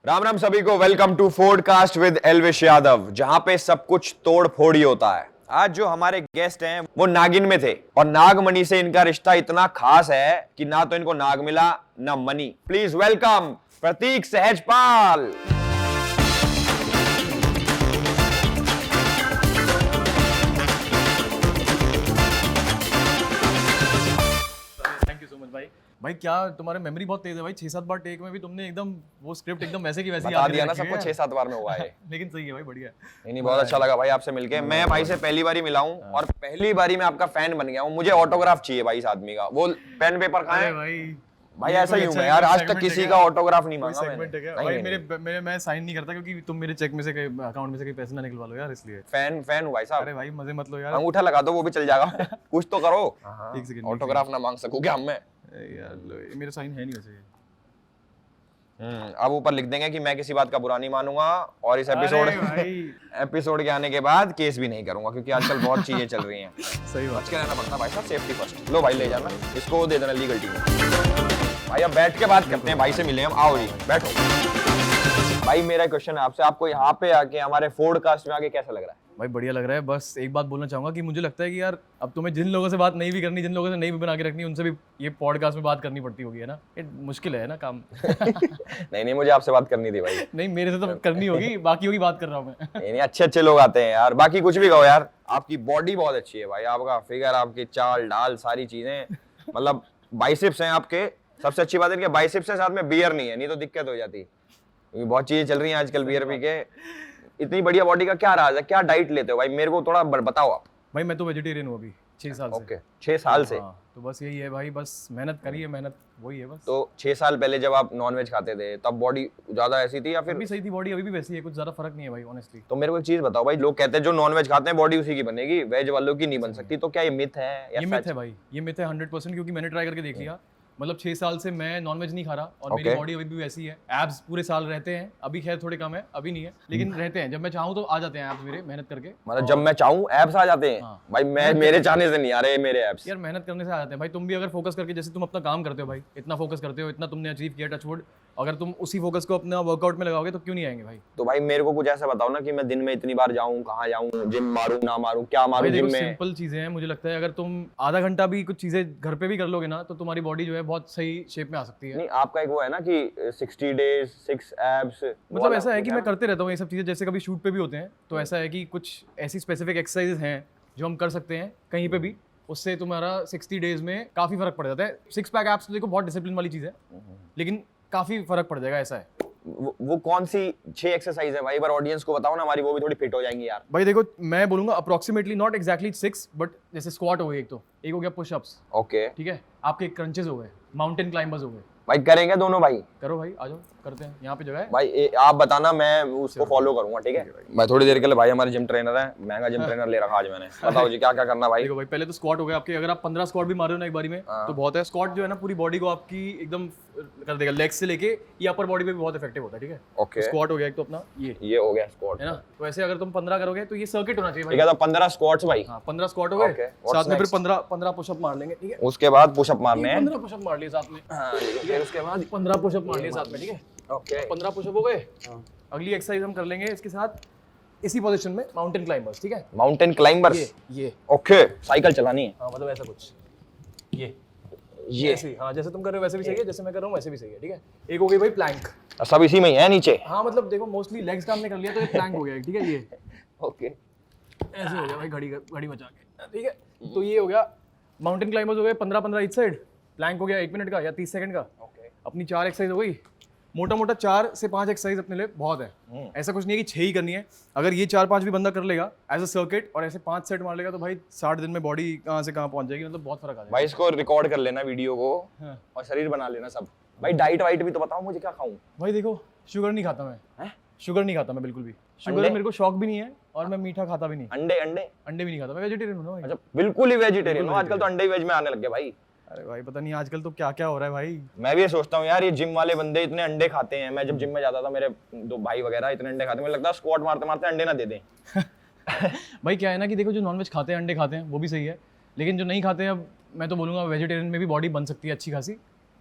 राम राम सभी को, welcome to podcast with Elvish Yadav, जहां पे सब कुछ तोड़ फोड़ ही होता है। आज जो हमारे गेस्ट हैं वो नागिन में थे और नागमणि से इनका रिश्ता इतना खास है कि ना तो इनको नाग मिला ना मनी। Please welcome Prateek Sahajpal. Thank you so much भाई। भाई क्या तुम्हारे मेमोरी बहुत तेज है भाई। 6-7 बार टेक में भी तुमने एकदम वो स्क्रिप्ट एकदम वैसे की वैसे बता याद दिया ना रखी सबको, है। 6-7 बार में हुआ है। लेकिन सही है भाई, बढ़िया है। नहीं बहुत अच्छा लगा भाई आपसे मिलके। मैं भाई से पहली बारी मिला हूँ और पहली बारी में आपका फैन बन गया हूँ। मुझे ऑटोग्राफ चाहिए भाई इस आदमी का। वो पेन पेपर कहाँ अरे है भाई भाई? ऐसा ही हूँ मैं यार, आज तक किसी का ऑटोग्राफ नहीं मांगा मैंने। सेगमेंट है क्या नहीं, भाई? नहीं, मेरे मैं साइन नहीं करता क्योंकि तुम मेरे चेक में से अकाउंट में से कहीं पैसे ना निकलवा लो यार, इसलिए। फैन हूँ भाई साहब। अरे भाई मजे मत लो यार। अंगूठा लगा दो वो भी चल जाएगा। कुछ तो करो। एक सेकंड ऑटोग्राफ ना मांग सकूं क्या हम में? यार लो, ये मेरा साइन है नहीं वैसे। अब ऊपर लिख देंगे कि मैं किसी बात का बुरा नहीं मानूंगा और इस अरे भाई एपिसोड के आने के बाद केस भी नहीं करूंगा, क्योंकि आजकल बहुत चीजें चल रही हैं। सही बात। बच के रहना पड़ता है भाई साहब, सेफ्टी फर्स्ट। लो भाई ले जाना, इसको दे देना लीगल टीम। भाई अब बैठ के बात करते हैं, भाई से मिले हम। आओ जी बैठो। भाई मेरा क्वेश्चन है आपसे, आपको यहाँ पे आके हमारे फोडकास्ट में आके कैसा लग रहा है? भाई बढ़िया लग रहा है। बस एक बात बोलना चाहूंगा कि मुझे लगता है कि यार अब तुम्हें जिन लोगों से बात नहीं भी करनी, जिन लोगों से नहीं भी बना के रखनी, उनसे भी ये पॉडकास्ट में बात करनी पड़ती होगी, है ना? ये मुश्किल है ना काम। नहीं मुझे आपसे बात करनी थी भाई। नहीं मेरे से तो करनी होगी, बाकी होगी बात कर रहा हूँ मैं। नहीं अच्छे लोग आते हैं यार। बाकी कुछ भी कहो यार, आपकी बॉडी बहुत अच्छी है भाई, आपका फिगर, आपकी चाल डाल, सारी चीजें, मतलब बाइसेप्स हैं आपके। सबसे अच्छी बात है कि बाइसेप्स के साथ में बियर नहीं है, नहीं तो दिक्कत हो जाती, क्योंकि बहुत चीजें चल रही हैं आजकल बियर पी के। इतनी बढ़िया बॉडी का क्या राज है? क्या डाइट लेते हो भाई? मेरे को थोड़ा बताओ आप। भाई मैं तो वेजिटेरियन हूँ अभी 6 साल से। ओके 6 साल से। हाँ, तो बस यही है भाई, बस मेहनत करिए, मेहनत वही है बस। तो 6 साल पहले जब आप नॉनवेज खाते थे तब बॉडी ज्यादा ऐसी थी या फिर? अभी सही थी बॉडी, अभी भी वैसी है, कुछ ज्यादा फर्क नहीं है भाई ऑनेस्टली। तो मेरे को एक चीज बताओ भाई, लोग कहते हैं जो नॉनवेज खाते हैं बॉडी उसी की बनेगी, वेज वालों की नहीं बन सकती, तो क्या ये मिथ है या ये सच? मिथ है भाई, ये मिथ है 100%, क्योंकि मैंने ट्राई करके देख लिया। मतलब 6 साल से मैं नॉनवेज नहीं खा रहा और मेरी बॉडी अभी भी वैसी है। एब्स पूरे साल रहते हैं, अभी खैर थोड़े कम है, अभी नहीं है, लेकिन रहते हैं। जब मैं चाहूँ तो आ जाते हैं एब्स मेरे, मेहनत करके। मतलब जब मैं चाहूँ एब्स आ जाते हैं? हाँ। भाई मैं, मेरे चाहने से नहीं आ रहे मेरे एब्स। यार मेहनत करने से आ जाते हैं भाई। तुम भी अगर फोकस करके, जैसे तुम अपना काम करते हो भाई, इतना फोकस करते हो, इतना तुमने अचीव किया, टचवुड, अगर तुम उसी फोकस को अपना वर्कआउट में लगाओगे तो क्यों नहीं आएंगे भाई? तो भाई मेरे को कुछ ऐसा बताओ ना कि मैं दिन में इतनी बार जाऊं, कहाँ जाऊं, जिम मारूं ना मारूं, क्या मारूं जिम में? सिंपल चीजें हैं। मुझे लगता है अगर तुम आधा घंटा भी कुछ चीजें घर पे भी कर लोगे ना, तो तुम्हारी बॉडी जो है बहुत सही शेप में आ सकती है। नहीं आपका एक वो है ना कि 60 डेज 6 एब्स, मतलब ऐसा है कि मैं करते रहता हूँ ये सब चीजें। जैसे कभी शूट पे भी होते हैं तो ऐसा है कि कुछ ऐसी स्पेसिफिक एक्सरसाइजेज हैं जो हम कर सकते हैं कहीं पे भी, उससे तुम्हारा 60 डेज में काफी फर्क पड़ जाता है। 6 पैक एब्स तो देखो बहुत डिसिप्लिन वाली चीज है, लेकिन काफी फर्क पड़ जाएगा, ऐसा है। वो कौन सी 6 एक्सरसाइज है भाई? पर ऑडियंस को बताओ ना, हमारी वो भी थोड़ी फिट हो जाएंगी यार। भाई देखो मैं बोलूंगा अप्रोक्सीमेटली, नॉट एक्जैक्टली 6, बट जैसे स्क्वाट हो गई एक, तो एक हो गया पुशअप्स, ओके ठीक है, आपके क्रंचेस हो गए, माउंटेन क्लाइंबर्स हो गए। भाई करेंगे दोनों भाई? करो भाई, आ जाओ करते हैं, यहाँ पे जगह है भाई आप बताना, मैं उसको फॉलो करूंगा, ठीक है भाई? थोड़ी देर के लिए भाई हमारे जिम ट्रेनर है, महंगा जिम ट्रेनर ले रखा आज मैंने। बताओ जी क्या क्या करना भाई? देखो भाई, पहले तो स्क्वाट हो गया आपके। अगर आप 15 स्क्वाट भी मार रहे हो ना एक बारी में तो बहुत है। स्क्वाट जो है ना पूरी बॉडी को आपकी एकदम कर देगा, लेग्स से लेके ये अपर बॉडी पे भी बहुत इफेक्टिव होता है, ठीक है? ओके स्क्वाट हो गया एक तो अपना ये हो गया स्क्वाट, है ना? तो ऐसे अगर तुम 15 करोगे तो ये सर्किट होना चाहिए ठीक भाई। है? तो 15 स्क्वाट्स भाई। हाँ 15 स्क्वाट हो गए, Okay, साथ में फिर 15 पुशअप मार लेंगे, ठीक है? उसके बाद पुशअप मारने हैं। 15 पुशअप मार लिए साथ में, फिर उसके बाद 15 पुशअप मार लिए साथ में, ठीक है? ओके 15 पुशअप हो गए। अगली एक्सरसाइज हम कर लेंगे इसके साथ, इसी पोजीशन में, माउंटेन क्लाइंबर्स, ठीक है? माउंटेन क्लाइंबर्स, ये ओके साइकिल चलानी है। हाँ मतलब ऐसा कुछ, ये ऐसे ही, हाँ जैसे तुम कर रहे हो वैसे भी सही है, जैसे मैं कर रहा हूँ वैसे भी सही है, ठीक है? एक हो गई भाई प्लैंक। सब इसी में ही है नीचे? हाँ मतलब देखो मोस्टली लेग्स का हमने कर लिया तो ये प्लैंक हो गया, ठीक है? ये ओके ऐसे हो गया भाई, घड़ी बचा के, ठीक है? तो ये हो गया माउंटेन क्लाइंबर्स हो गए 15-15 इस साइड, प्लैंक हो गया 1 मिनट का या 30 सेकंड का। अपनी 4 एक्सरसाइज हो गई, मोटा मोटा 4 से 5 एक्सरसाइज अपने लिए बहुत है। ऐसा कुछ नहीं है कि 6 ही करनी है। अगर ये 4-5 भी बंदा कर लेगा एज अ सर्किट और ऐसे 5 सेट मार लेगा तो भाई 60 दिन में बॉडी कहाँ से कहाँ पहुंच जाएगी, मतलब बहुत फर्क आ जाएगा भाई। इसको रिकॉर्ड कर लेना वीडियो को, हाँ। और शरीर बना लेना सब। भाई डाइट वाइट भी तो बताओ मुझे, क्या खाऊं? भाई देखो शुगर नहीं खाता मैं, शुगर नहीं खाता मैं बिल्कुल भी। शुगर मेरे को शौक भी नहीं है और मैं मीठा खाता भी नहीं। अंडे भी नहीं खाता मैं, वेजिटेरियन हूँ ना भाई। अच्छा बिल्कुल ही वेजिटेरियन हो? आजकल तो अंडे वेज में आने लग गए भाई। अरे भाई पता नहीं आजकल तो क्या क्या हो रहा है भाई। मैं भी ये सोचता हूँ यार, ये जिम वाले बंदे इतने अंडे खाते हैं। मैं जब जिम में जाता था, मेरे 2 भाई वगैरह इतने अंडे खाते, मुझे लगता है स्क्वाट मारते मारते अंडे ना दे दें। भाई क्या है ना कि देखो जो नॉनवेज खाते हैं, अंडे खाते हैं, वो भी सही है, लेकिन जो नहीं खाते हैं, अब मैं तो बोलूँगा वेजिटेरियन में भी बॉडी बन सकती है अच्छी खासी।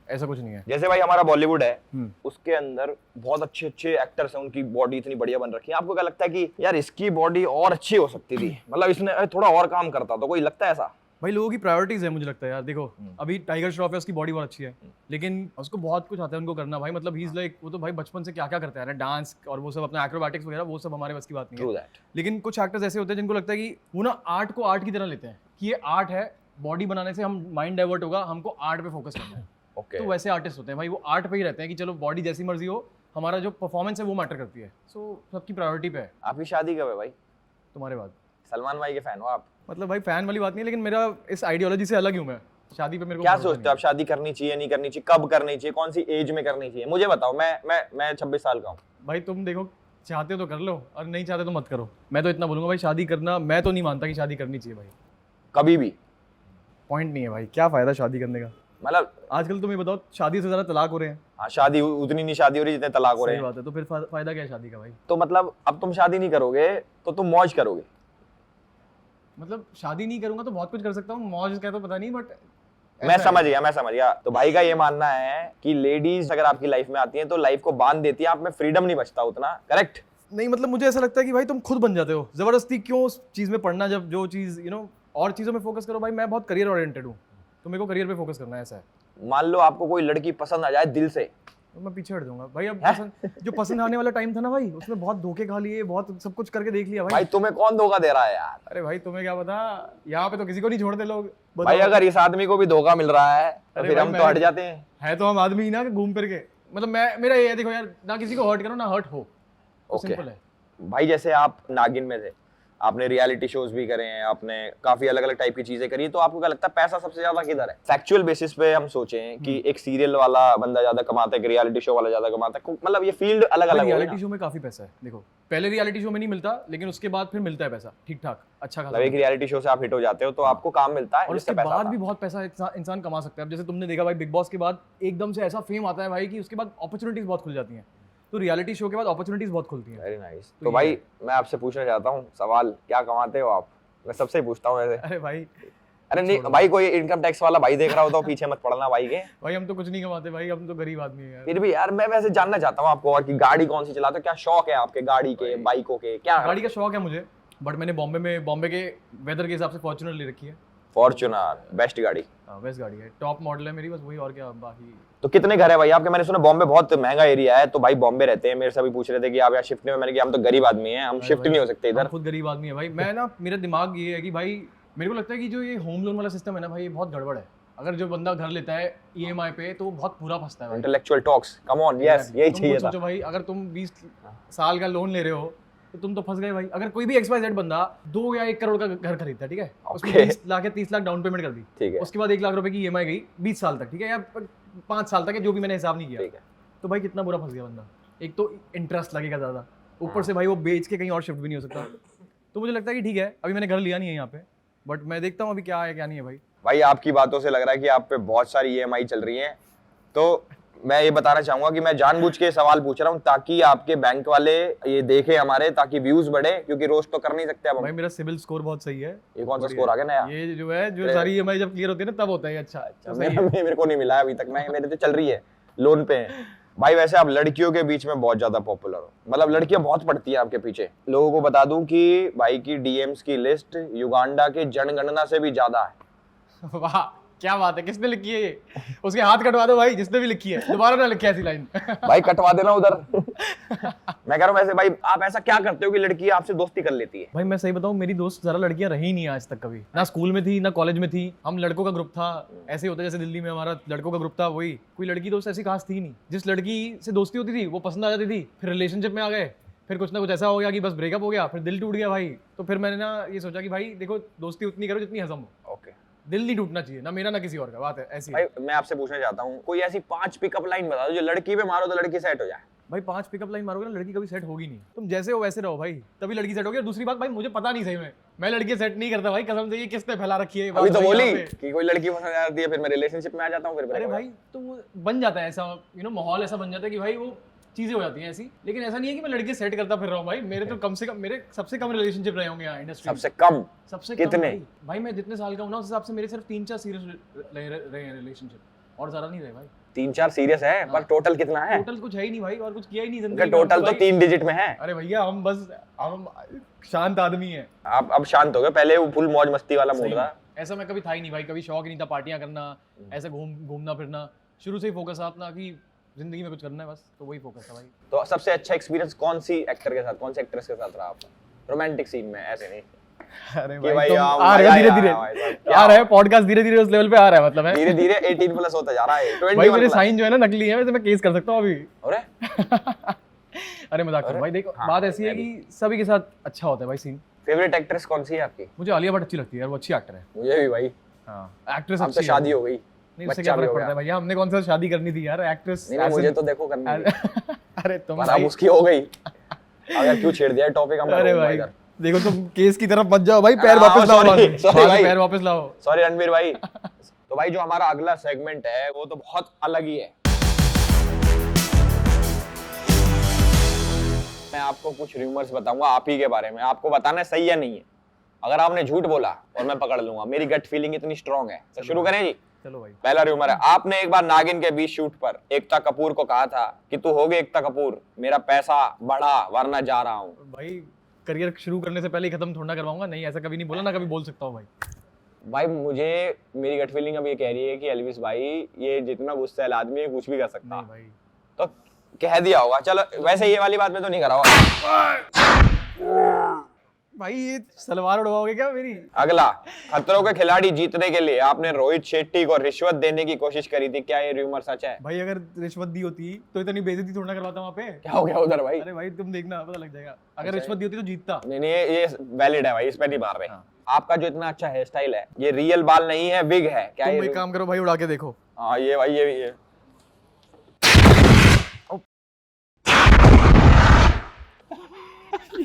ऐसा कुछ नहीं है। जैसे भाई हमारा बॉलीवुड है, हम्म। उसके अंदर बहुत अच्छे अच्छे एक्टर्स हैं, उनकी बॉडी इतनी बढ़िया बन रखी है, आपको क्या लगता है कि यार इसकी बॉडी और अच्छी हो सकती थी, मतलब इसने थोड़ा और काम करता तो कोई लगता है ऐसा? भाई लोगों की प्रायोरिटीज है मुझे लगता है यार। देखो अभी टाइगर श्रॉफ है, उसकी बॉडी बहुत अच्छी है, लेकिन उसको बहुत कुछ आता है उनको करना भाई। मतलब ही इज लाइक, वो तो भाई बचपन से क्या क्या करता है ना, डांस और वो सब अपना एक्रोबैटिक्स वगैरह, वो सब हमारे बस की बात नहीं ट्रू है। दैट। लेकिन कुछ एक्टर्स ऐसे होते हैं जिनको लगता है कि वो ना आर्ट को आर्ट की तरह लेते हैं कि ये आर्ट है, बॉडी बनाने से हम माइंड डाइवर्ट होगा, हमको आर्ट पे फोकस करना है। ओके। तो वैसे आर्टिस्ट होते हैं भाई, वो आर्ट पे ही रहते हैं कि चलो बॉडी जैसी मर्जी हो, हमारा जो परफॉर्मेंस है वो मैटर करती है। सो सबकी प्रायोरिटी पे है। आपकी शादी कब है भाई? तुम्हारे बाद सलमान भाई के फैन हो आप? मतलब भाई फैन वाली बात नहीं है, लेकिन मेरा इस आइडियोलॉजी से अलग हूँ मैं। शादी पे मेरे को क्या भरोसा सोचते हो आप, शादी करनी चाहिए नहीं करनी चाहिए, कब करनी चाहिए, कौन सी एज में करनी चाहिए? मुझे बताओ, मैं 26 साल का हूँ। नहीं। भाई तुम देखो, चाहते हो तो कर लो और नहीं चाहते तो मत करो। मैं तो इतना बोलूंगा भाई, शादी करना, मैं तो नहीं मानता कि शादी करनी चाहिए भाई। कभी भी? पॉइंट नहीं है भाई, क्या फायदा शादी करने का? मतलब आजकल तुम ये बताओ, शादी से ज्यादा तलाक हो रहे हैं। हाँ, शादी उतनी नहीं शादी हो रही जितने तलाक हो रहे सही हैं। बात है, तो फिर फायदा क्या है शादी का भाई? तो मतलब अब तुम शादी नहीं करोगे तो तुम मौज करोगे? मतलब शादी नहीं करूंगा तो बहुत कुछ कर सकता हूँ, मौज का तो पता नहीं, बट मैं समझ गया। तो भाई का ये मानना है कि लेडीज अगर आपकी लाइफ में आती हैं तो लाइफ को बांध देती है, आप में फ्रीडम नहीं बचता उतना, करेक्ट? नहीं, मतलब मुझे ऐसा लगता है कि भाई तुम खुद बन जाते हो, जबरदस्ती क्यों उस चीज में पढ़ना, जब जो चीज और चीजों में फोकस करो। भाई मैं बहुत करियर ओरिएंटेड हूँ, तो मेरे को करियर पे फोकस करना है, ऐसा है। मान लो आपको कोई लड़की पसंद आ जाए दिल से, तो मैं पीछे हट जाऊंगा भाई। अब जो पसंद आने वाला टाइम था ना भाई, उसमें बहुत धोखे खा लिए, बहुत सब कुछ करके देख लिया भाई। भाई तुम्हें कौन धोखा दे रहा है यार? अरे भाई तुम्हें क्या पता, यहाँ पे तो किसी को नहीं छोड़ते लोग। भाई अगर इस आदमी को भी धोखा मिल रहा है तो अरे फिर भाई हम तो हट जाते हैं। है तो हम आदमी ही ना, कि घूम फिर के। मतलब मेरा ये है, देखो यार, ना किसी को हर्ट करो ना हर्ट हो, ओके। सिंपल है। भाई जैसे आप नागिन में थे, आपने रियलिटी शोज भी करे हैं, आपने काफी अलग अलग टाइप की चीजें करी, तो आपको क्या लगता है पैसा सबसे ज्यादा किधर है? फैक्चुअल बेसिस पे हम सोचें कि एक सीरियल वाला बंदा ज्यादा कमाता है कि रियलिटी शो वाला ज्यादा कमाता है, मतलब ये फील्ड अलग अलग हो गई रियलिटी ना। शो में काफी पैसा है। देखो पहले रियलिटी शो में नहीं मिलता, लेकिन उसके बाद फिर मिलता है पैसा, ठीक ठाक, अच्छा खासा। मतलब एक रियलिटी शो से आप हिट हो जाते हो तो आपको काम मिलता है, और जिससे उसके पैसा बाद आता भी है। बहुत पैसा इंसान कमा सकता है। अब जैसे तुमने देखा भाई, बिग बॉस के बाद एकदम से ऐसा फेम आता है भाई कि उसके बाद अपॉर्चुनिटीज बहुत खुल जाती हैं। तो रियलिटी शो के बाद अपॉर्चुनिटीज बहुत खुलती हैं। Very nice. तो भाई मैं आपसे पूछना चाहता हूँ सवाल, क्या कमाते हो आप? मैं सबसे ही पूछता हूँ वैसे। अरे भाई, अरे नहीं भाई, कोई इनकम टैक्स वाला भाई देख रहा हो तो पीछे मत पड़ना भाई के। भाई हम तो कुछ नहीं कमाते भाई, हम तो गरीब आदमी है यार। फिर भी यार मैं वैसे जानना चाहता हूँ आपको, और कि गाड़ी कौन सी चलाते हो, क्या शौक है आपके गाड़ी के, बाइकों के, क्या? गाड़ी का शौक है मुझे, बट मैंने बॉम्बे के वेदर के हिसाब से फॉर्च्यूनर ले रखी है। फॉर्च्यूनर बेस्ट गाड़ी। बेस्ट गाड़ी है, टॉप मॉडल है मेरी, बस वही, और क्या बाकी। तो कितने घर है भाई आपके? मैंने सुना बॉम्बे बहुत महंगा एरिया है, तो भाई बॉम्बे रहते हैं, मेरे से भी पूछ रहे थे कि आप यहाँ शिफ्ट नहीं हो। मैंने कहा हम तो गरीब आदमी हैं, हम शिफ्ट नहीं हो सकते हम इधर। खुद गरीब आदमी है भाई। मैं ना, मेरा दिमाग ये है कि भाई मेरे को लगता है कि जो ये होम लोन वाला सिस्टम है ना भाई, ये बहुत गड़बड़ है। अगर जो बंदा घर लेता है ईएमआई पे, तो वो बहुत पूरा फंसता है भाई। Intellectual talks, come on, yes यही तुम चाहिए खुद था। सोचो भाई, अगर तुम 20 साल का लोन ले रहे हो तो तुम तो फंस गए भाई। अगर कोई भी XYZ बंदा 2 या 1 करोड़ का घर खरीदता है, ठीक है, उसमें Okay. 20 लाख या 30 लाख डाउन पेमेंट कर दी, ठीक है, उसके बाद 1 लाख रुपए की ईएमआई गई 20 साल तक, ठीक है, या 5 साल तक है, जो भी मैंने हिसाब नहीं किया, ठीक है। तो भाई कितना बुरा फंस गया बंदा। एक तो इंटरेस्ट लगेगा ज्यादा, ऊपर से भाई वो बेच के कहीं और शिफ्ट भी नहीं हो सकता। तो मुझे लगता है कि ठीक है, अभी मैंने घर लिया नहीं है यहाँ पे, बट मैं देखता हूँ अभी क्या है क्या नहीं है भाई। भाई आपकी बातों से लग रहा है कि आप पे बहुत सारी EMI चल रही हैं, तो मैं ये बताना चाहूंगा कि मैं जानबूझ के सवाल पूछ रहा हूँ ताकि आपके बैंक वाले ये देखें हमारे, ताकि व्यूज बढ़े, क्योंकि रोज तो कर नहीं सकते अब हम। भाई मेरा सिविल स्कोर बहुत सही है। ये कौन सा स्कोर आ गया नया? ये जो है, जो सारी ईएमआई जब क्लियर होती है ना, तब होता है अच्छा। तो सही है। मेरे को नहीं मिला है अभी तक, मैं मेरे तो चल रही है, लोन पे है। भाई वैसे आप लड़कियों के बीच में बहुत ज्यादा पॉपुलर हो, मतलब लड़कियां बहुत पड़ती हैं आपके पीछे। लोगों को बता दूं कि भाई की DMs की लिस्ट युगांडा के जनगणना से भी ज्यादा है। वाह क्या बात है, किसने लिखी है ये? उसके हाथ कटवा दो भाई, जिसने भी लिखी है, दोबारा ना लिखे ऐसी लाइन। भाई कटवा देना उधर। मैं कह रहा हूँ वैसे भाई आप ऐसा क्या करते हो कि लड़की आपसे दोस्ती कर लेती है? भाई मैं सही बताऊं, मेरी दोस्त ज़रा लड़कियां रही नहीं आज तक कभी, ना स्कूल में थी ना कॉलेज में थी। हम लड़कों का ग्रुप था, ऐसे होता है जैसे दिल्ली में हमारा लड़कों का ग्रुप था, वही। कोई लड़की दोस्त ऐसी खास थी नहीं। जिस लड़की से दोस्ती होती थी वो पसंद आ जाती थी, फिर रिलेशनशिप में आ गए, फिर कुछ ना कुछ ऐसा हो गया कि बस ब्रेकअप हो गया, फिर दिल टूट गया भाई। तो फिर मैंने ना ये सोचा कि भाई देखो, दोस्ती उतनी करो जितनी हजम हो, ओके। दिल नहीं टूटना चाहिए, ना मेरा ना किसी और का। बात है ऐसी है। भाई मैं आपसे पूछना चाहता हूँ, कोई ऐसी 5 पिकअप लाइन बता दो जो लड़की पे मारो तो लड़की सेट हो जाए। भाई 5 पिकअप लाइन मारोगे ना, लड़की कभी सेट होगी नहीं। तुम जैसे हो वैसे रहो भाई, तभी लड़की सेट होगी। और दूसरी बात भाई, मुझे पता नहीं सही में, मैं लड़की सेट नहीं करता भाई, कसम से। ये किसने फैला रखी है? अभी तो भाई बोली यहाँ पे। कि कोई लड़की पसंद आती है, फिर मैं रिलेशनशिप में आ जाता हूँ, फिर अरे breakup भाई तो बन जाता है ऐसा, माहौल ऐसा बन जाता है कि भाई वो चीजें हो जाती हैं ऐसी। लेकिन ऐसा नहीं है कि मैं लड़की सेट करता फिर रहा हूँ भाई। मेरे तो कम से कम, मेरे सबसे कम रिलेशनशिप रहे होंगे यहाँ इंडस्ट्री में। सबसे कम? सबसे कितने? कम भाई मैं जितने साल का हूँ ना, उस हिसाब से मेरे सिर्फ 3-4 सीरियस रहे हैं रिलेशनशिप, और ज्यादा नहीं रहे भाई। 3-4 सीरियस है, पर टोटल कितना है? टोटल कुछ है ही नहीं भाई, और कुछ किया ही नहीं उनका जिंदगी में। टोटल तो भाई, 3 डिजिट में है। अरे भैया हम शांत आदमी हैं। आप अब शांत हो गए, पहले वो फुल मौज मस्ती वाला मूड सही। था। ऐसा मैं कभी था ही नहीं भाई, कभी शौक ही नहीं था पार्टियां करना, ऐसे घूमना फिरना। शुरू से ही फोकस था अपना कि जिंदगी में कुछ करना है बस, तो वही फोकस था भाई। तो सबसे अच्छा एक्सपीरियंस कौन सी एक्टर के साथ, कौन से एक्ट्रेस के साथ रहा आपका रोमांटिक सीन में? ऐसे नहीं अरे कि भाई भाई तुम हाँ, आ रहे हो मजा धीरे आया धीरे, भाई साहब, क्या आ रहा है पॉडकास्ट धीरे धीरे उस लेवल पे आ रहा है, मतलब है धीरे धीरे 18 प्लस होता जा रहा है, 21 भाई मेरे प्लस। साइन जो है ना नकली है, वैसे मैं केस कर सकता हूँ अभी। अरे अरे मजाक कर भाई, देखो हाँ, बात ऐसी है कि सभी के साथ अच्छा होता है भाई सीन। फेवरेट एक्ट्रेस कौन सी है आपकी? मुझे आलिया भट्ट अच्छी लगती है यार, वो अच्छी एक्टर है। मुझे भी भाई। हाँ एक्ट्रेस अब अच्छी तो है। शादी हो गई, नहीं उससे बच्चा क्या भी फर्क हो पड़ता है गया। भैया, हमने कौन सा शादी करनी थी यार, एक्ट्रेस। नहीं मुझे तो देखो करनी थी, अरे तुम पर अब भाई, उसकी हो गई। अब यार क्यों छेड़ दिया टॉपिक? हम अरे भाई देखो तुम केस की तरफ मत जाओ भाई, पैर वापस लाओ, sorry भाई। पैर वापस लाओ। सॉरी रणवीर भाई। तो भाई जो हमारा अगला सेगमेंट है वो तो बहुत अलग ही है। मैं आपको कुछ रूमर्स बताऊंगा आप ही के बारे में, आपको बताना है सही या नहीं है। अगर आपने झूठ बोला और मैं पकड़ लूंगा, मेरी गट फीलिंग इतनी स्ट्रांग है। तो शुरू करें जी। चलो भाई। पहला रूमर है, आपने एक बार नागिन के बीच शूट पर एकता कपूर को कहा था कि तू होगी एकता कपूर, मेरा पैसा बढ़ा वरना जा रहा हूँ। भाई करियर शुरू करने से पहले ही खत्म थोड़ा ना करवाऊंगा, नहीं ऐसा कभी नहीं बोला, ना कभी बोल सकता हूँ भाई। भाई मुझे मेरी गट फीलिंग अब ये कह रही है कि एल्विस भाई ये जितना गुस्सैल आदमी है कुछ भी कर सकता, नहीं भाई तो कह दिया होगा। चलो वैसे ये वाली बात में तो नहीं करा होगा। भाई ये सलवार उड़वाओगे क्या मेरी? अगला, खतरों के खिलाड़ी जीतने के लिए आपने रोहित शेट्टी को रिश्वत देने की कोशिश करी थी, क्या ये रूमर सच है? भाई अगर रिश्वत दी होती तो इतनी बेइज्जती थोड़ा ना करवाता वहाँ पे। क्या हो गया उधर भाई? अरे भाई तुम देखना पता लग जाएगा, अगर रिश्वत दी होती तो जीतता। नहीं नहीं ये वैलिड है भाई, इस पे नहीं मार रहे। हाँ। आपका जो इतना अच्छा हेयर स्टाइल है ये रियल बाल नहीं है, विग है क्या? तुम ये एक काम करो भाई, उड़ा के देखो। हाँ ये भाई ये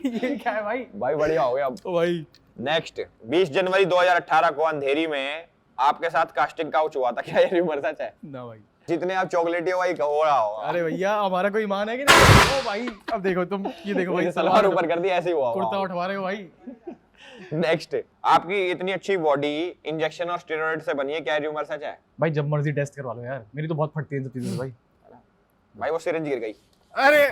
ये क्या है भाई? भाई बढ़िया हो गया। अब ओ भाई नेक्स्ट, 20 जनवरी 2018 को अंधेरी में आपके साथ कास्टिंग काउच हुआ था, क्या ये रूमर सच है? ना भाई। जितने आप चॉकलेटी हो भाई हो रहा होगा। अरे भैया हमारा कोई ईमान है कि नहीं? ओ भाई अब देखो तुम, ये देखो भाई सलवार ऊपर कर दी ऐसे ही हुआ कुर्ता होगा। उठवा रहे हो भाई। नेक्स्ट, आपकी इतनी अच्छी बॉडी इंजेक्शन और स्टेरॉइड से बनी है, क्या रूमर सच है? भाई जब मर्जी टेस्ट करवा लो यार, मेरी तो बहुत फटती है इन सब चीजों से भाई। भाई वो सिरिंज गिर गई, अरे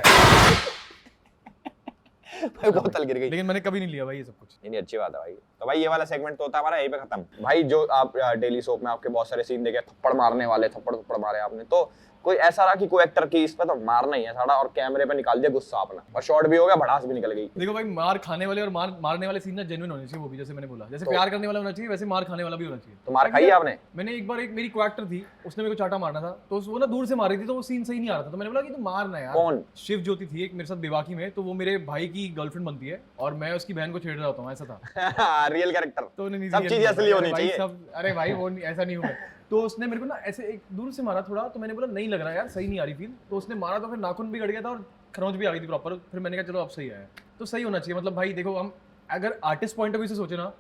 भाई बोतल गिर गई। लेकिन मैंने कभी नहीं लिया भाई ये सब कुछ। नहीं अच्छी बात है भाई। तो भाई ये वाला सेगमेंट तो होता है हमारा यहीं पे खत्म। भाई जो आप डेली सोप में आपके बहुत सारे सीन देखे, थप्पड़ मारने वाले, थप्पड़ मारे आपने, तो कोई ऐसा रहा कि कोई एक्टर की इस पे तो मारना ही है साड़ा और कैमरे पे निकाल दिया गुस्सा अपना, और शॉट भी हो गया, भड़ास भी निकल गई। देखो भाई मार खाने वाले और मारने वाले सीन ना जेन्युइन होने चाहिए, वो भी जैसे मैंने बोला, जैसे तो- प्यार करने वाला होना चाहिए वैसे मार खाने वाला भी होना चाहिए। तो मार खाई है आपने? मैंने एक बार, एक मेरी को एक्टर थी, उसने मेरे को चाटा मारना था, तो वो ना दूर से मार रही थी, तो वो सीन सही नहीं आ रहा था, तो मैंने बोला कि तू मारना यार। कौन? शिव ज्योति थी एक मेरे साथ बेबाकी में, तो वो मेरे भाई की गर्लफ्रेंड बनती है और मैं उसकी बहन को छेड़ रहा होता हूँ, ऐसा था। रियल कैरेक्टर, तो उन्हें सब चीजें असली होनी भाई चाहिए। सब, अरे भाई वो ऐसा नहीं हुआ। तो उसने मेरे को ना ऐसे एक दूर से मारा थोड़ा, तो मैंने बोला नहीं लग रहा यार, सही नहीं आ रही फील, तो उसने मारा तो फिर नाखून भी गड़ गया था और खरोंच भी आ गई थी प्रॉपर। फिर मैंने कहा चलो अब सही आया, तो सही होना चाहिए। मतलब भाई देखो, हम अगर आर्टिस्ट पॉइंट ऑफ व्यू से सोचे ना,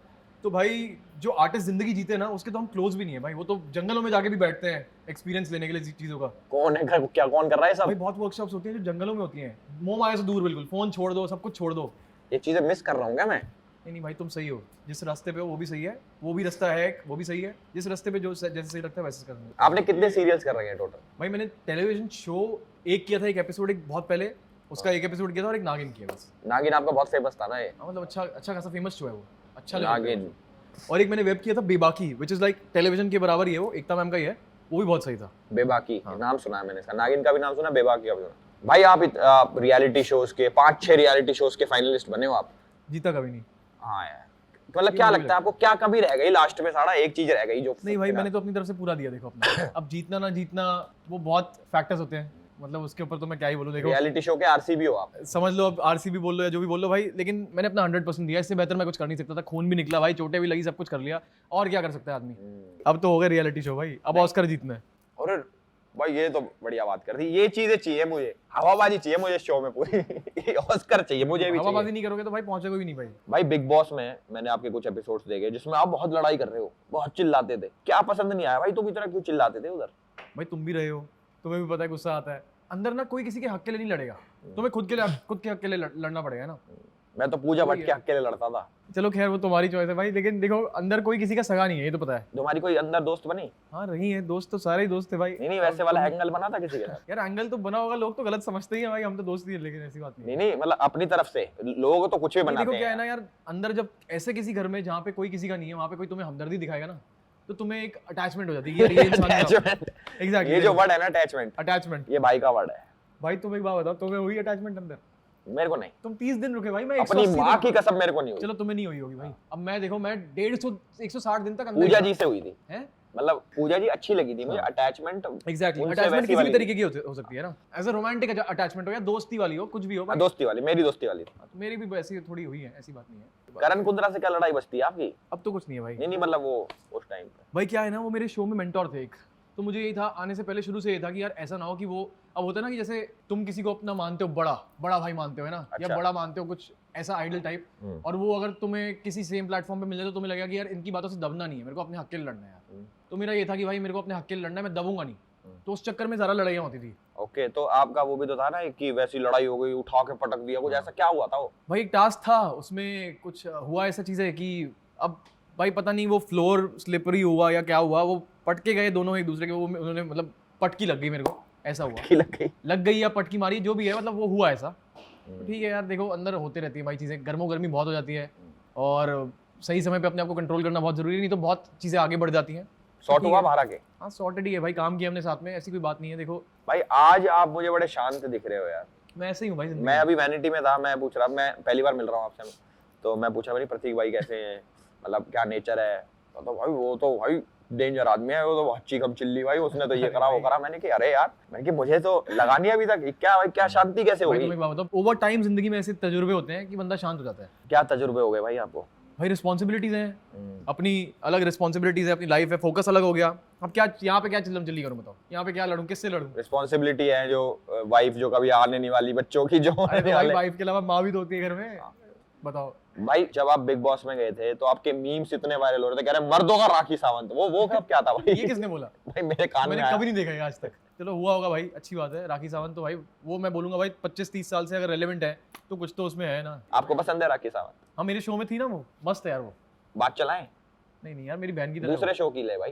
तो भाई जो आर्टिस्ट जिंदगी जीते ना उसके तो हम क्लोज भी नहीं है भाई, वो तो जंगलों में जाके भी बैठते हैं एक्सपीरियंस लेने के लिए चीजों का। कौन है, क्या कौन कर रहा है सब? भाई बहुत वर्कशॉप्स होती हैं जो जंगलों में होती हैं, मोह माया से दूर, बिल्कुल फोन छोड़ दो, सब कुछ छोड़ दो। ये चीजें मिस कर रहा हूँ क्या मैं? नहीं भाई तुम सही हो, जिस रास्ते पे हो वो भी सही है, वो भी रास्ता है वो भी सही है, जिस रास्ते पे जो जैसे सही लगता है वैसे कर दो। आपने कितने सीरियल्स कर रहे हैं टोटल? भाई मैंने टेलीविजन शो एक किया था, एक एपिसोड एक बहुत पहले, उसका एक एपिसोड किया था और एक नागिन किया बस। नागिन आपका बहुत फेमस था ना ये? हाँ, मतलब अच्छा खासा फेमस शो है वो, अच्छा लगा। नागिन। और एक मैंने वेब किया था बेबाकी, विच इज लाइक टेलीविजन के बराबर ही है वो, एकता मैम का ही है, वो भी बहुत सही था। बेबाकी नाम सुना है मैंने इसका, नागिन का भी नाम सुना, बेबाकी का भी सुना। भाई आप रियलिटी शोज के 5-6 रियलिटी शोज के फाइनलिस्ट बने हो आप। जीता कभी नहीं। हाँ यार, मतलब क्या लगता है आपको, क्या कभी रह गई लास्ट में साड़ा एक चीज रह गई जो? नहीं भाई मैंने तो अपनी तरफ से पूरा दिया, देखो अपना। अब जीतना ना जीतना वो बहुत फैक्टर्स होते हैं, मतलब उसके ऊपर तो मैं क्या ही बोलूं। देखो रियलिटी शो के आरसीबी हो आप, समझ लो, अब आरसीबी बोल लो या जो भी बोल लो भाई, लेकिन मैंने अपना 100% दिया, इससे बेहतर मैं कुछ कर नहीं सकता था। खून भी निकला भाई, चोटें भी लगी, सब कुछ कर लिया, और क्या कर सकता है आदमी। अब तो हो गया रियलिटी शो भाई, अब ऑस्कर जीतना है। और भाई ये तो बढ़िया बात कर दी, ये चीजें चाहिए मुझे, हवाबाजी चाहिए मुझे शो में पूरी। ऑस्कर चाहिए मुझे भी, हवाबाजी चाहिए। नहीं करोगे तो भाई पहुंचोगे भी नहीं भाई। भाई बिग बॉस में मैंने आपके कुछ एपिसोड्स देखे जिसमें आप बहुत लड़ाई कर रहे हो, बहुत चिल्लाते थे, क्या पसंद नहीं आया भाई? तुम इतना क्यों चिल्लाते थे उधर? भाई तुम भी रहे हो, तुम्हें भी पता है गुस्सा आता है अंदर ना, कोई किसी के हक के लिए नहीं लड़ेगा, तुम्हें खुद के हक के लिए लड़ना पड़ेगा ना। मैं तो पूजा भट्ट के हक के लिए लड़ता था। चलो खैर वो तुम्हारी चॉइस है भाई, लेकिन देखो अंदर कोई किसी का सगा नहीं है, ये तो पता है। तुम्हारी कोई अंदर दोस्त बनी? हाँ रही है, दोस्त तो सारे ही दोस्त थे भाई। नहीं वैसे वाला एंगल बना था किसी के साथ? यार एंगल तो बना होगा, लोग तो गलत समझते ही हैं भाई, हम तो दोस्त ही हैं, लेकिन ऐसी बात नहीं। नहीं मतलब अपनी तरफ से लोग तो कुछ भी बनाते देखो हैं। क्या है ना यार, अंदर जब ऐसे किसी घर में जहाँ पे कोई किसी का नहीं है, वहाँ पे कोई तुम्हें हमदर्दी दिखाएगा ना, तो तुम्हें एक अटैचमेंट हो जाती है यार, ये इंसान अटैचमेंट, एग्जैक्टली ये जो वर्ड है ना अटैचमेंट, अटैचमेंट। ये भाई का वर्ड है। भाई तुम एक बात बताओ, तुम्हें हुई अटैचमेंट अंदर? मेरे को नहीं। तुम 30 दिन रुके भाई, मैं अपनी 180 माँ दिन- की कसम मेरे को नहीं हुई। चलो तुम्हें नहीं हुई होगी भाई, अब मैं देखो मैं 150 160 दिन तक अंदर पूजा ही जी से हुई थी, था। हैं मतलब पूजा जी अच्छी लगी थी मुझे। अटैचमेंट एग्जैक्टली, उनसे अटैचमेंट वैसी किसी भी वाली तरीके की हो सकती है ना, एज अ रोमांटिक अटैचमेंट हो या दोस्ती वाली हो, कुछ भी हो भाई। दोस्ती वाली, मेरी दोस्ती वाली थी। तो मेरी भी वैसी थोड़ी हुई है, ऐसी बात नहीं है। करण कुंद्रा से क्या लड़ाई बचती है आपकी? अब तो कुछ नहीं है भाई। नहीं मतलब वो उस टाइम पे भाई क्या है ना, वो मेरे शो में मेंटोर थे एक, तो मुझे यही था आने से पहले शुरू से ये था कि यार ऐसा ना हो कि वो, अब होता है ना कि जैसे तुम किसी को अपना मानते हो, बड़ा बड़ा भाई मानते हो है ना, या अच्छा। बड़ा मानते हो कुछ ऐसा आइडल टाइप, और वो अगर तुम्हें किसी सेम प्लेटफॉर्म पे मिल जाए तो तुम्हें लगेगा कि यार इनकी बातों से दबना नहीं है, मेरे को अपने हक के लिए लड़ना है यार। तो मेरा ये था कि भाई मेरे को अपने हक के लिए लड़ना है, मैं दबूंगा नहीं। तो उस चक्कर में ज़्यादा लड़ाइयाँ होती थी। ओके, तो आपका वो भी तो था ना कि वैसी लड़ाई हो गई, उठा के पटक दिया, कुछ ऐसा क्या हुआ था वो? भाई एक टास्क था, उसमें कुछ हुआ ऐसा चीज़ है कि अब भाई पता नहीं वो फ्लोर स्लिपरी हुआ या क्या हुआ, वो पटके गए दोनों एक दूसरे के, वो उन्होंने मतलब पटकी लग गई मेरे को, ऐसा हुआ। की लग गई या पटकी मारी, जो भी है, मतलब वो हुआ ऐसा। तो ठीक है यार, देखो अंदर होते रहती है भाई चीज़ें, गर्मो गर्मी बहुत हो जाती है, और सही समय पे अपने आप को कंट्रोल करना बहुत जरूरी है, नहीं तो बहुत चीज़ें आगे बढ़ जाती हैं। सॉर्ट हुआ बाहर आके? हाँ सॉर्टेड ही है भाई, काम किया हमने साथ में, ऐसी कोई बात नहीं है। देखो भाई आज आप मुझे बड़े शांत दिख रहे हो यार। मैं ऐसे ही हूँ भाई जिंदगी मैं अभी वैनिटी में था, मैं पूछ रहा, मैं पहली बार मिल रहा हूँ आपसे, तो मैं पूछा मेरी प्रतीक भाई कैसे हैं, मतलब क्या नेचर है, तो भाई वो तो भाई डेंजर आदमी है, वो तो हच्ची कम चिल्ली भाई, उसने तो ये करा वो करा। मैंने कि अरे यार, मैंने कि मुझे तो लगा नहीं अभी तक, क्या भाई क्या शांति कैसे हो भाई। गई? तुम एक बात बताओ, ओवर टाइम जिंदगी में ऐसे तजुर्बे होते हैं कि बंदा शांत हो जाता है। क्या तजुर्बे हो गए भाई आपको? भाई रिस्पॉन्सिबिलिटीज हैं, अपनी अलग रिस्पॉन्सिबिलिटीज है, अपनी लाइफ है, फोकस अलग हो गया। अब क्या यहाँ पे क्या चिल्लम चिल्ली करूँ बताओ, यहाँ पे क्या लड़ूं, किससे लड़ूं? रिस्पॉन्सिबिलिटी है जो वाइफ जो कभी आने नहीं वाली, बच्चों की जो अरे आने तो भाई वाले। वाइफ के अलावा माँ भी तो होती है घर में, बताओ। भाई जब आप बिग बॉस में गए थे तो आपके मीम्स इतने वायरल हो रहे थे, कह रहे मर्दों का राखी सावंत, वो कब क्या था भाई? ये किसने बोला? भाई मेरे कान में मैंने आया। कभी नहीं देखा है आज तक। चलो हुआ होगा भाई, अच्छी बात है। राखी सावंत तो भाई वो मैं बोलूंगा भाई 25-30 साल से अगर रेलेवेंट है तो कुछ तो उसमें है ना। आपको पसंद है राखी सावंत? हाँ मेरे शो में थी ना, वो मस्त है यार वो। बात चलाएं? नहीं यार, मेरी बहन की तरह। दूसरे शो की ले भाई,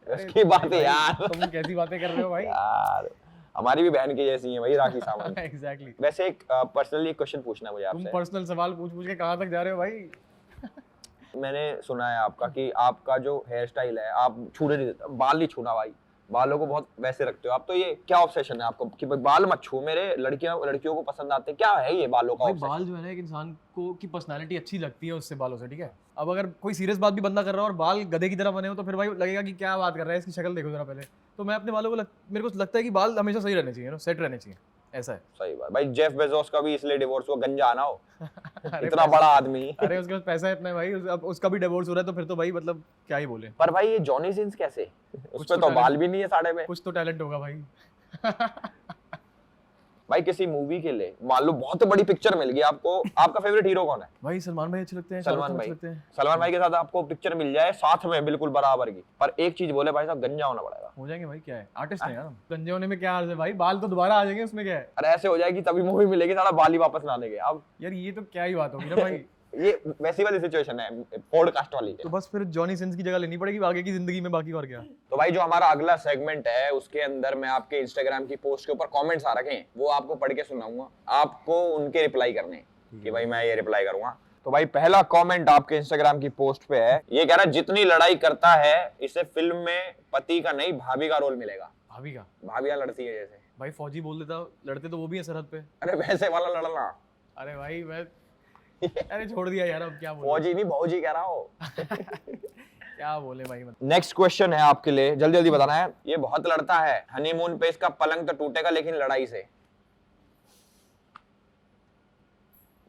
अरे उसकी बात है भाई, यार। तुम कैसी बातें कर रहे हो भाई? यार हमारी भी बहन की जैसी है भाई राखी सावंत। एग्जैक्टली। वैसे एक पर्सनली एक क्वेश्चन पूछना है मुझे तुम आपसे। पर्सनल सवाल पूछ पूछ के कहाँ तक जा रहे हो भाई? मैंने सुना है आपका कि आपका जो हेयर स्टाइल है, आप छूने नहीं देते, बाल नहीं छूना भाई, बालों को बहुत वैसे रखते हो आप, तो ये क्या ऑब्सेशन है आपको कि भाई बाल मत छू, मेरे लड़कियों को पसंद आते हैं, क्या है ये बालों का भाई obsession? बाल जो है ना, एक इंसान को की पर्सनालिटी अच्छी लगती है उससे, बालों से, ठीक है। अब अगर कोई सीरियस बात भी बंदा कर रहा है और बाल गधे की तरह बने हो तो फिर भाई लगेगा कि क्या बात कर रहा है, इसकी शक्ल देखो जरा पहले। तो मैं अपने बालों को मेरे को लगता है कि बाल हमेशा सही रहने चाहिए, सेट रहने चाहिए, ऐसा है। सही बात भाई। जेफ बेजोस का भी इसलिए डिवोर्स हुआ, गंजा आना हो, अरे इतना बड़ा आदमी। अरे उसके पास पैसा इतना है भाई, अब उसका भी डिवोर्स हो रहा है तो फिर तो भाई मतलब क्या ही बोले। पर भाई ये जॉनी सिंस कैसे, उस पे तो तो talent- बाल भी नहीं है साढ़े पे। कुछ तो टैलेंट होगा भाई। भाई किसी मूवी के लिए मान लो बहुत बड़ी पिक्चर मिल गई आपको, आपका फेवरेट हीरो कौन है? भाई सलमान भाई अच्छे लगते हैं, सलमान शाहरुख खान भाई। अच्छे लगते हैं। सलमान भाई के साथ आपको पिक्चर मिल जाए साथ में बिल्कुल बराबर की, पर एक चीज बोले भाई साहब, गंजा होना पड़ेगा। हो जाएंगे भाई, क्या है, आर्टिस्ट है यार हम। गंजे होने में क्या अर्ज है भाई, बाल तो दोबारा आ जाएंगे, उसमें क्या है अरे ऐसे हो जाएगी तभी मूवी मिलेगी, सारा बाल ही वापस ना आने के। अब यार, ये तो क्या ही बात होगी ना भाई। ये वैसी वाली सिचुएशन है पॉडकास्ट वाली। तो बस फिर जॉनी सिंस की जगह लेनी पड़ेगी आगे की जिंदगी में, बाकी और क्या। तो भाई जो हमारा अगला सेगमेंट है उसके अंदर मैं आपके इंस्टाग्राम की पोस्ट के ऊपर कमेंट्स आ रखे हैं, वो आपको पढ़ के सुनाऊंगा, आपको उनके रिप्लाई करने हैं कि भाई मैं ये रिप्लाई करूंगा। तो भाई पहला कमेंट आपके इंस्टाग्राम की पोस्ट पे है, ये कह रहा है जितनी लड़ाई करता है इसे फिल्म में पति का नहीं भाभी का रोल मिलेगा। भाभी का? भाभियां लड़ती है जैसे। भाई फौजी बोल देता, लड़ते तो वो भी है सरहद पे। अरे वैसे वाला लड़ना। अरे भाई मैं अरे छोड़ दिया यार, अब क्या बोले। फौजी नहीं भौजी कह रहा हो। क्या बोले भाई मतलब। नेक्स्ट क्वेश्चन है आपके लिए, जल्दी जल्दी बताना है। ये बहुत लड़ता है, हनीमून पे इसका पलंग तो टूटेगा लेकिन लड़ाई से।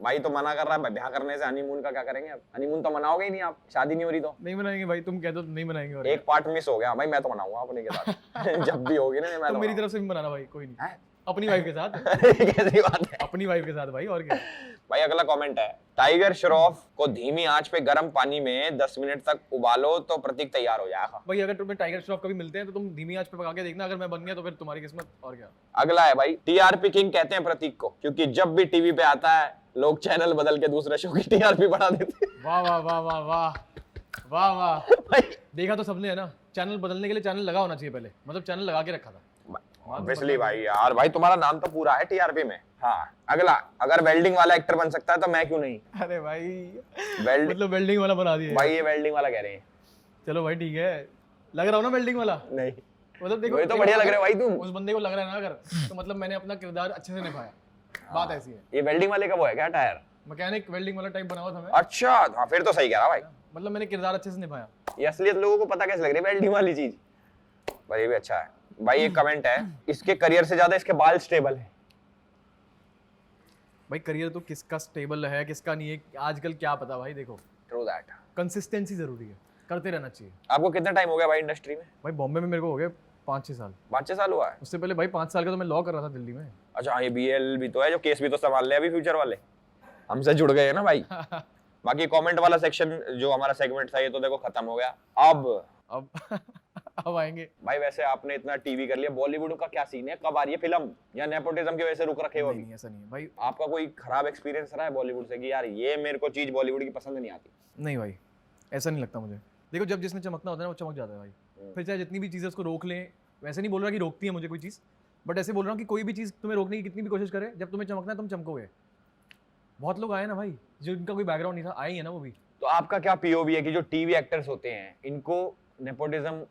भाई तो मना कर रहा है ब्याह करने से, हनीमून का क्या करेंगे अब? हनीमून तो मनाओगे ही नहीं आप, शादी नहीं हो रही तो। नहीं मनाएंगे भाई, तुम कह दो तो नहीं मनाएंगे। और एक पार्ट मिस हो गया भाई, मैं तो मनाऊंगा अपने के साथ। जब भी होगी ना मैं तो तो मेरी तरफ से भी मनाना भाई, कोई नहीं, हैं? अपनी वाइफ के साथ। कैसी बात है अपनी वाइफ के साथ भाई, और क्या। भाई। अगला कमेंट है, टाइगर श्रॉफ को धीमी आंच पे गर्म पानी में 10 मिनट तक उबालो तो प्रतीक तैयार हो जाएगा। भाई अगर तुम्हें टाइगर श्रॉफ कभी मिलते हैं तो तुम धीमी आंच पे पका के देखना, अगर मैं बन गया तो फिर तुम्हारी किस्मत, और क्या। अगला है भाई, टीआरपी किंग कहते हैं प्रतीक को, क्योंकि जब भी टीवी पे आता है लोग चैनल बदल के दूसरे शो की टीआरपी बढ़ा देते। वाह वाह वाह वाह वाह वाह वाह। भाई देखा तो सबने है ना, चैनल बदलने के लिए चैनल लगा होना चाहिए पहले, मतलब चैनल लगा के रखा था। ऑब्वियसली भाई यार, भाई तुम्हारा नाम तो पूरा है टीआरपी में। हाँ, अगला, अगर वेल्डिंग वाला एक्टर बन सकता है तो मैं क्यों नहीं। अरे भाई वेल्ड मतलब वेल्डिंग वाला बना दिया। भाई ये वेल्डिंग वाला कह रहे हैं। चलो भाई ठीक है, लग रहा हो ना वेल्डिंग वाला। नहीं, मतलब देखो वही तो बढ़िया लग रहा है भाई तुम। उस बंदे को लग रहा है ना अगर, तो मतलब मैंने अपना किरदार अच्छे से निभाया। बात ऐसी है। ये वेल्डिंग वाले का वो है क्या टायर? मैकेनिक वेल्डिंग वाला टाइप बना हुआ था मैं। अच्छा, हाँ फिर तो सही कह रहा भाई। मतलब मैंने किरदार अच्छे से निभाया। ये असलियत लोगों को पता कैसे लग रही है वेल्डिंग वाली चीज। भाई ये भी अच्छा है। भाई एक कमेंट है, इसके करियर से ज्यादा इसके बाल स्टेबल है। भाई करियर तो किसका स्टेबल है किसका नहीं है आजकल क्या पता भाई। देखो ट्रू दैट। कंसिस्टेंसी जरूरी है, करते रहना चाहिए। आपको कितना टाइम हो गया भाई इंडस्ट्री में? भाई बॉम्बे में मेरे को हो गए 5-6 साल। 5-6 साल हुआ है? उससे पहले भाई 5 साल का तो मैं लॉ कर रहा था दिल्ली में। अच्छा हाँ, ये बीएल भी तो है, जो केस भी तो संभाल ले अभी फ्यूचर वाले। हमसे जुड़ गए हैं ना भाई। बाकी कमेंट वाला सेक्शन जो हमारा सेगमेंट था ये तो देखो खत्म हो गया। अब अब आएंगे। भाई वैसे आपने इतना टीवी कर लिया, बॉलीवुड का क्या सीन है, कब आ रही है फिल्म, या नेपोटिज्म की वजह से रुक रखे हो नहीं, अभी? नहीं ऐसा नहीं है भाई। आपका कोई खराब एक्सपीरियंस रहा है बॉलीवुड से कि यार ये मेरे को चीज बॉलीवुड की पसंद नहीं आती? नहीं भाई ऐसा नहीं लगता मुझे। देखो जब जिसमें चमकना होता है ना वो चमक जाता है भाई। फिर चाहे जितनी भी चीज़ें उसको रोक लें, वैसे नहीं बोल रहा कि रोकती है मुझे कोई चीज़, बट ऐसे बोल रहा हूँ कि कोई भी चीज़ तुम्हें रोकने की कितनी भी कोशिश करे, जब तुम्हें चमकना है तुम चमकोगे। बहुत लोग आए ना भाई जिनका कोई बैकग्राउंड नहीं था, आए ही है ना वो भी। तो आपका क्या पीओवी है कि जो टीवी एक्टर्स होते हैं इनको नेपोटिज्म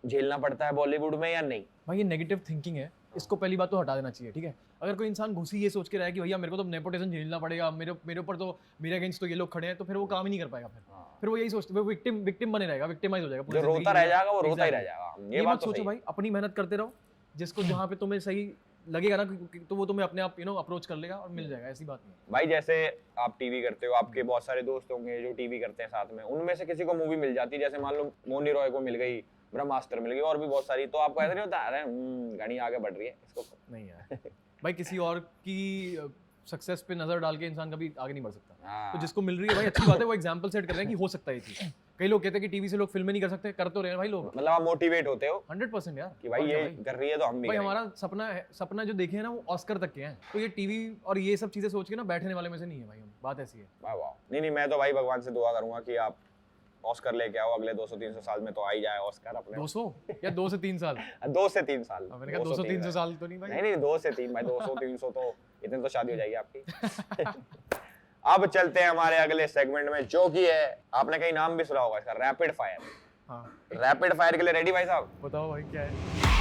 झेलना पड़ता है बॉलीवुड में या नहीं? भाई ये नेगेटिव थिंकिंग है, इसको पहली बात तो हटा देना चाहिए। ठीक है, अगर कोई इंसान घुसी ये सोच के रहा है कि भैया मेरे को तो नेपोटिज्म झेलना पड़ेगा, मेरे ऊपर तो मेरे अगेंस्ट तो ये लोग खड़े हैं, तो फिर वो काम ही नहीं कर पाएगा। फिर वो यही सोचते, वो विक्टिम बने रहेगा, विक्टिमाइज हो जाएगा पूरी जो जिंदगी। रोता रह जाएगा वो रोता ही रह Exactly. जाएगा। ये बात मत तो सोचो सही है। भाई, अपनी मेहनत करते रहो, जिसको जहाँ पे तुम्हें सही लगेगा ना तो वो तुम्हें अपने आप अप्रोच कर लेगा और मिल जाएगा, ऐसी बात नहीं है। भाई जैसे आप टीवी करते हो, आपके बहुत सारे दोस्त होंगे जो टीवी करते हैं साथ में, उनमें से किसी को मूवी मिल जाती है, जैसे मान लो मोनी रॉय को मिल गई, ब्रह्मास्त्र मिल गई, और भी बहुत सारी, तो आपको ऐसा नहीं होता अरे घड़ी आगे बढ़ रही है इसको? नहीं यार भाई किसी और की सक्सेस पे नजर डाल के इंसान कभी आगे नहीं बढ़ सकता। हाँ। तो जिसको मिल रही है भाई अच्छी बात है, वो एग्जांपल सेट कर रहे हैं कि हो सकता है ये चीज। कई लोग कहते हैं कि टीवी से लोग फिल्में नहीं कर सकते, कर तो रहे हैं भाई लोग। मतलब आप मोटिवेट होते हो 100% यार कि भाई और ये क्या कर रही है तो हम भी भाई करेंगे। हमारा सपना है, सपना जो देखे हैं ना वो ऑस्कर तक के हैं, तो ये टीवी और ये सब चीजें सोच के ना बैठने वाले में से नहीं है भाई हम। बात ऐसी है। वाह वाह। नहीं मैं तो भाई भगवान से दुआ करूंगा कि आप ऑस्कर लेके आओ, अगले 200-300 साल में तो आ ही जाए ऑस्कर अपने। 200 या 2 से 3 साल? 2 से 3 साल। मैंने कहा 200-300 साल तो नहीं भाई। नहीं 2 से 3 भाई, 200-300 तो इतने तो शादी हो जाएगी आपकी। अब चलते हैं हमारे अगले सेगमेंट में, जो कि है, आपने कहीं नाम भी सुना होगा इसका, रैपिड फायर। हाँ रैपिड फायर के लिए रेडी भाई साहब? बताओ भाई क्या है।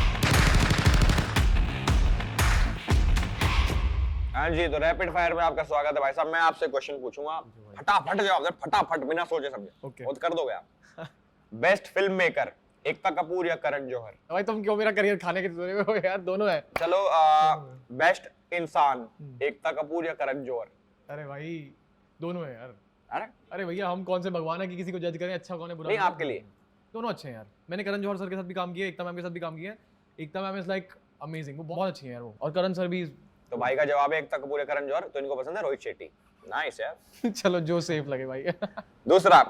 हाँ जी, तो रैपिड फायर में आपका स्वागत है भाई साहब। मैं आपसे क्वेश्चन पूछूंगा, फटाफट जवाब दे, फटाफट बिना सोचे समझे। Okay. वो कर दोगे आप? Best film maker, Ekta Kapoor या करण जौहर? भाई तुम क्यों मेरा करियर खाने के सोच रहे हो यार, दोनों है। चलो बेस्ट इंसान, एकता कपूर या करण जौहर? अरे भाई दोनों है यार। अरे अरे भैया हम कौन से भगवान है कि किसी को जज करें अच्छा कौन है बुरा नहीं, कौन है? आपके लिए दोनों अच्छे हैं यार। मैंने करण जौहर सर के साथ भी काम किया, एकता मैम के साथ भी काम किया है। एकता मैम इज लाइक अमेजिंग, वो बहुत अच्छी है यार वो, और करण सर भी। तो भाई का जवाब है एकता कपूर या करण जौहर, तो इनको पसंद है रोहित शेट्टी। नाइस यार। चलो जो सेफ लगे भाई। दूसरा,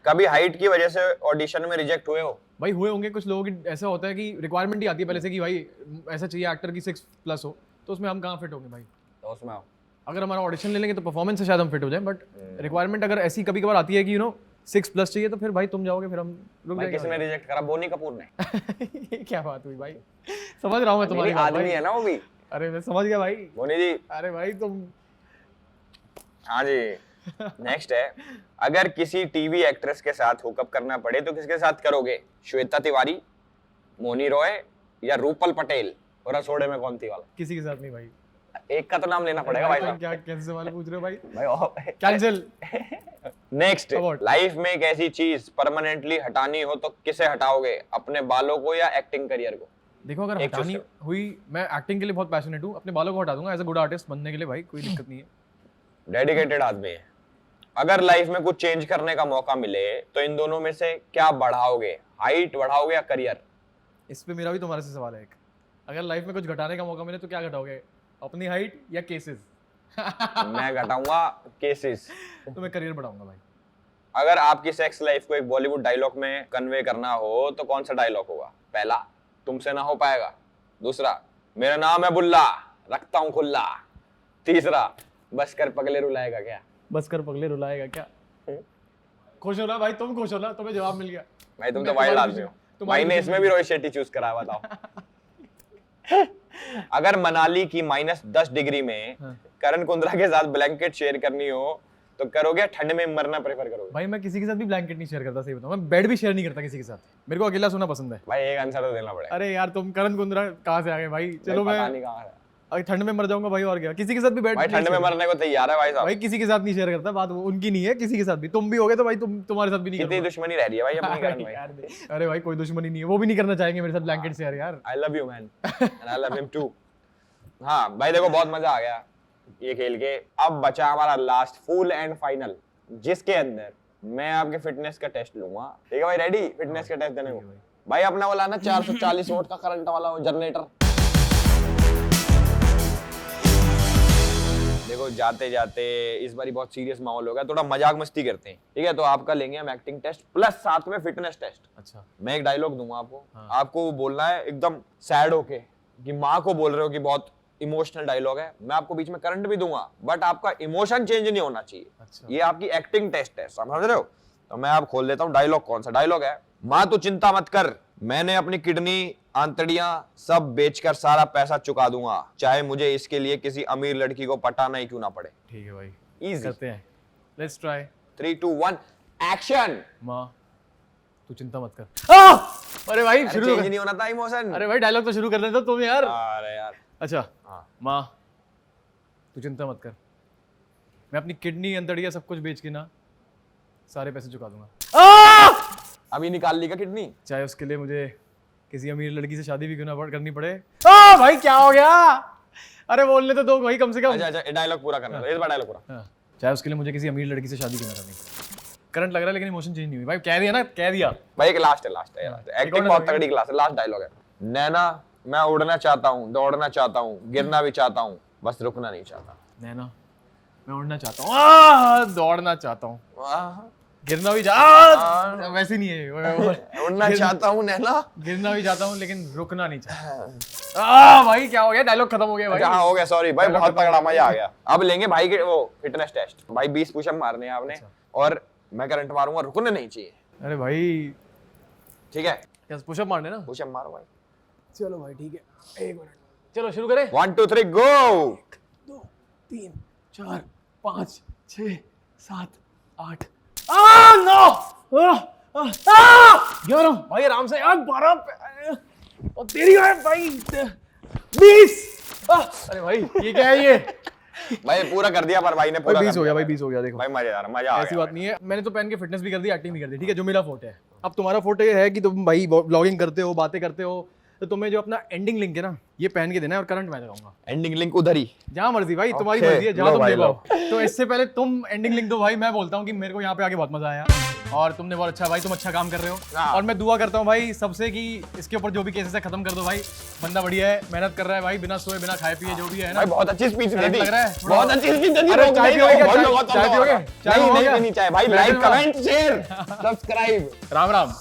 कभी हाइट की वजह से ऑडिशन में रिजेक्ट हुए हो? भाई हुए होंगे कुछ लोगों की, ऐसा होता है कि रिक्वायरमेंट ही आती है पहले से कि भाई ऐसा चाहिए एक्टर की 6+ हो, तो उसमें हम कहाँ फिट होंगे भाई। तो उसमें आओ। अगर हमारा ऑडिशन ले लेंगे तो परफॉर्मेंस से शायद हम फिट हो जाए, बट रिक्वायरमेंट अगर ऐसी कभी कभार आती है कि 6+ चाहिए, तो फिर भाई तुम जाओगे, फिर हम रुक भाई जाएंगे। किसने रिजेक्ट करा? बोनी कपूर ने। ये क्या बात हुई भाई, समझ रहा हूँ मैं तुम्हारी बात आदमी भाई। है ना वो भी। अरे मैं समझ गया भाई। बोनी जी। अरे भाई तुम। हाँ जी। नेक्स्ट है, अगर किसी टीवी एक्ट्रेस के साथ हुकअप करना पड़े तो किसके साथ करोगे? श्वेता तिवारी, मोनी रॉय या रूपल पटेल? और रसोड़े में कौन थी वाला? किसी के साथ नहीं भाई। एक का तो नाम लेना पड़ेगा भाई साहब। क्या कैसे सवाल पूछ रहे हो भाई? भाई कैंसिल। Next, Abort. लाइफ में एक ऐसी चीज परमानेंटली हटानी हो तो किसे हटाओगे? अपने बालों को या एक्टिंग करियर को? देखो अगर एक हटानी चूज हुई, मैं एक्टिंग के लिए बहुत पैशनेट हूँ, अपने बालों को हटा दूंगा एज अ गुड आर्टिस्ट बनने के लिए भाई, कोई दिक्कत नहीं है। डेडिकेटेड आदमी है। अगर लाइफ में कुछ चेंज करने का मौका मिले तो इन दोनों में से क्या बढ़ाओगे? हाइट बढ़ाओगे या करियर? इस पे मेरा भी तुम्हारे से सवाल है एक, अगर लाइफ में कुछ घटाने का मौका मिले तो क्या घटाओगे, अपनी हाइट या केसेस? मैं घटाऊंगा केसेस। तो मैं करियर बढ़ाऊंगा भाई। अगर आपकी सेक्स लाइफ को एक बॉलीवुड डायलॉग में कन्वे करना हो तो कौन सा डायलॉग होगा? पहला, तुमसे ना हो पाएगा। दूसरा, मेरा नाम है बुल्ला, रखता हूं खुल्ला। तीसरा, बस कर पगले रुलाएगा क्या? बस कर पगले रुलाएगा क्या? खुश हो ना भाई, तुम खुश हो ना, तुम्हें जवाब मिल गया भाई तुम मैं तो वाइल्ड तुम्हारी आदमी हो। खुशी- भाई ने तुम्हारी इसमें भी रोहित शेट्टी चूज करा, बताओ। अगर मनाली की -10 डिग्री में करण कुंद्रा के साथ ब्लैंकेट शेयर करनी हो तो करोगे, ठंड में मरना प्रेफर करोगे? भाई मैं किसी के साथ भी ब्लैंकेट नहीं शेयर करता, सही बताऊं, मैं बेड भी शेयर नहीं करता किसी के साथ, मेरे को अकेला सोना पसंद है। भाई एक आंसर तो देना पड़ेगा। अरे यार तुम करण कुंद्रा कहाँ से आ गए भाई? चलो भाई मैं पता नहीं कहाँ है। अरे ठंड में मर जाऊंगा भाई, और क्या, किसी के साथ भी बेड भाई ठंड में मरने को तैयार है भाई साहब। भाई किसी के साथ नहीं शेयर करता, बात उनकी नहीं है, किसी के साथ भी। तुम भी होगे तो भाई तुम्हारे साथ भी नहीं कितनी करूंगा। दुश्मनी रह रही है भाई अपनी करण भाई। यार अरे भाई कोई दुश्मनी नहीं है, वो भी नहीं करना चाहेंगे मेरे साथ ब्लैंकेट शेयर यार। I love you man and I love him too. हाँ भाई देखो बहुत मजा आ गया ये खेल के। अब बचा हमारा लास्ट फुल एंड फाइनल, जिसके अंदर मैं आपके फिटनेस का टेस्ट लूंगा। ठीक है भाई, रेडी फिटनेस का टेस्ट देने को? भाई अपना वाला ना 440 वोल्ट का करंट वाला जनरेटर। देखो जाते जाते इस बारी बहुत सीरियस माहौल होगा, थोड़ा मजाक मस्ती करते हैं। ठीक है, तो आपका लेंगे हम एक्टिंग टेस्ट प्लस साथ में फिटनेस टेस्ट। अच्छा, मैं एक डायलॉग दूंगा आपको, आपको बोलना है एकदम सैड होके कि माँ को बोल रहे हो कि बहुत इमोशनल डायलॉग है। मैं आपको बीच में करंट भी दूंगा बट आपका इमोशन चेंज नहीं होना चाहिए। अच्छा। ये आपकी एक्टिंग टेस्ट है, समझ रहे हो? तो मैं आप खोल देता हूँ डायलॉग। कौन सा डायलॉग है? माँ तू चिंता मत कर, मैंने अपनी किडनी आंतड़ियां सब बेचकर सारा पैसा चुका दूंगा, चाहे मुझे इसके लिए किसी अमीर लड़की को पटाना ही क्यों ना पड़े। ठीक है भाई, इजी। करते हैं, लेट्स ट्राई। 3 2 1 एक्शन। माँ तू चिंता मत कर। अरे भाई शुरू चेंज कर। नहीं होना था इमोशन। अरे भाई डायलॉग तो शुरू कर देते तुम यार। अरे यार। अच्छा, हाँ। माँ तू चिंता मत कर, मैं अपनी किडनी अंतड़िया सब कुछ बेच के ना सारे पैसे चुका दूंगा। अभी निकाल ली का किडनी? चाहे उसके लिए मुझे किसी अमीर लड़की से शादी भी क्यों ना करनी पड़े। भाई क्या हो गया? अरे बोलने तो दो भाई कम से कम। अच्छा अच्छा, डायलॉग पूरा करना है, इस बार डायलॉग पूरा। हाँ, चाहे उसके लिए मुझे किसी अमीर लड़की से शादी क्यों ना करनी। करंट लग रहा है लेकिन इमोशन चेंज नहीं हुई भाई। कह दिया ना, कह दिया भाई। एक लास्ट है यार, एक्टिंग बहुत तगड़ी क्लास है। लास्ट डायलॉग है। नैना मैं उड़ना चाहता हूँ, दौड़ना चाहता हूँ, गिरना भी चाहता हूँ, बस रुकना नहीं चाहता। नैना मैं उड़ना चाहता हूँ, दौड़ना चाहता हूँ, गिरना भी वैसे नहीं है। उड़ना चाहता हूँ नैना, गिरना भी चाहता हूँ लेकिन रुकना नहीं चाहता। भाई क्या हो गया? डायलॉग खत्म हो गया भाई। हाँ हो गया, सॉरी भाई, बहुत तगड़ा मजा आ गया। अब लेंगे भाई के वो फिटनेस टेस्ट। भाई 20 पुशअप मारने हैं आपने और मैं करंट मारूंगा, रुकने नहीं चाहिए। अरे भाई ठीक है, क्या पुशअप मारने ना? पुशअप मारो भाई। चलो भाई ठीक है, एक मिनट, चलो शुरू करें। 1 2 3 गो। 2 3 4 5 6 7 8 11 भाई आराम से यार, 12 और तेरी है भाई 20। अरे भाई ये क्या है ये? भाई पूरा कर दिया पर भाई ने पूरा 20 हो गया भाई, 20 हो गया। देखो भाई मजेदार, मजा आ ऐसी गया। बात नहीं है, मैंने तो पहन के फिटनेस भी कर दी, एक्टिंग भी कर दी। ठीक है, जो मेरा फोर्ट है। अब तुम्हारा फोर्ट ये है कि तुम भाई ब्लॉगिंग करते हो, बातें करते हो, तो तुम्हें जो अपना एंडिंग लिंक है ना, ये पहन के देना है और करंट मैं लगाऊंगा। एंडिंग लिंक उधर ही, जहाँ मर्जी भाई, तुम्हारी Okay, मर्जी है, जहाँ लो तुम भाई, दे पाओ। तो इससे पहले तुम एंडिंग लिंक दो भाई। मैं बोलता हूँ कि मेरे को यहाँ पे आके बहुत मजा आया और तुमने बहुत अच्छा भाई, तुम अच्छा काम कर रहे हो। हाँ। और मैं दुआ करता हूँ भाई सबसे कि इसके ऊपर जो भी केसेस है खत्म कर दो भाई। बंदा बढ़िया है, मेहनत कर रहा है भाई, बिना सोए बिना खाए पिए, जो भी है ना। भाई बहुत अच्छी स्पीच दे दी, लग रहा है बहुत अच्छी स्पीच दे दी। अरे चाय पियोगे क्या? चाय पियोगे? नहीं नहीं पीनी चाय भाई। Like comment share subscribe. Ram Ram.